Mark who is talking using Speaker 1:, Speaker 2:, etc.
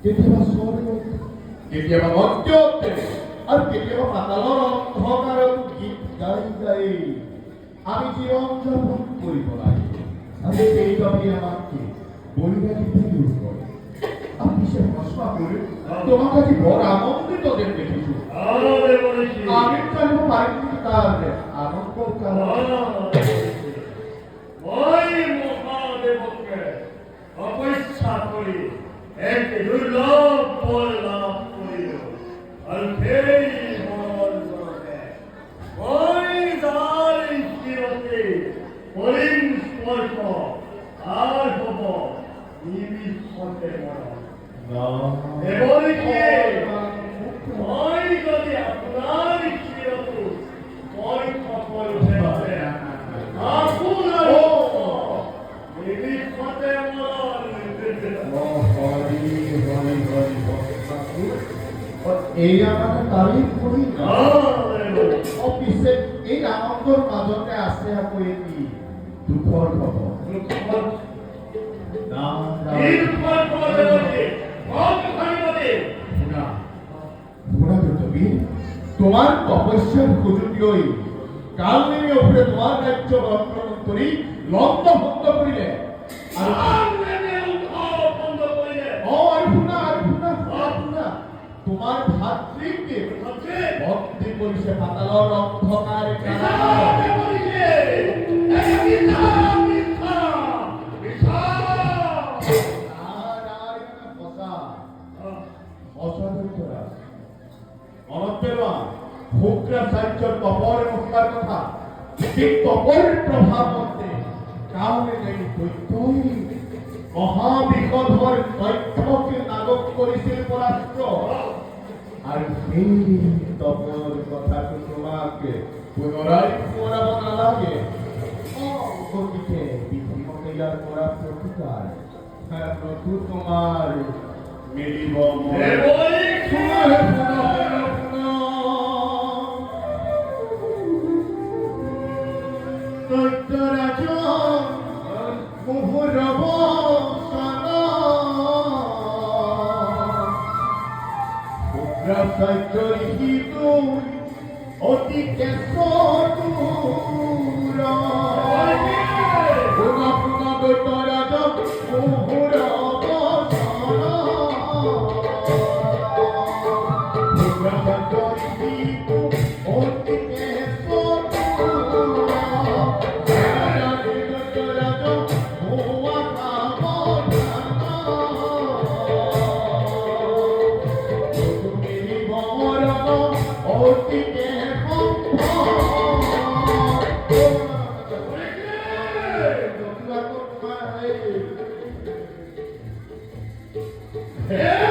Speaker 1: কেতিয়াবা স্বৰ্গত, কেতিয়াবা মৰ্ত্যতে আৰু কেতিয়াবা পাতালৰ অন্ধকাৰত গীত গাই গাই আমি জীৱন যাপন কৰিব লাগিব। আৰু সেইবাবে আমাকে বলিদানী দূৰ কৰে। আমি সে ভস্মা করে তোমাকে আজি বড় আনন্দিত দেখেছি। আমি জানিব পারিনি তার আনন্দ
Speaker 2: ওই মহাদেবকে অপেক্ষা করি এক দুর্লভ ফল লাভ করিল। আর সেই ফল জগতে ওই যার স্থিরতে হরিণ স্পর্শ আর হব নিমিষতে মরণ। এমনকি ওই যদি আপনার স্থিরত পরীক্ষ করতে পারে আপনার নিমিষতে মরণ।
Speaker 1: এই আমাকে তারিফ করি অফিসে এই আনন্দৰ মাজতে আছে আকৌ এটি দুখৰ খবৰ। তোমার তপস্যার সুযোগ লৈ কালনেমী অসুরে তোমার রাজ্য আক্রমণ কৰি লগ্ন ভঙ্গ করিলে তোমার ভাতৃকে ভক্তি করিছে পাতালৰ অন্ধকার শুক্রাচার্যর তপর মুখার কথা ঠিক তপর প্রভাব মধ্যে কারণে নেই দৈত্যই মহাবিকধর দৈত্যকে নাগক করেছিল পরাস্ত্র। আর সেই তপর কথাকে তোমাকে পুনরায় পড়াব না লাগে। গতিকে বিধিমতেয়ার করা প্রতিকার প্রভু তোমার মিলিব অতি
Speaker 2: Yeah!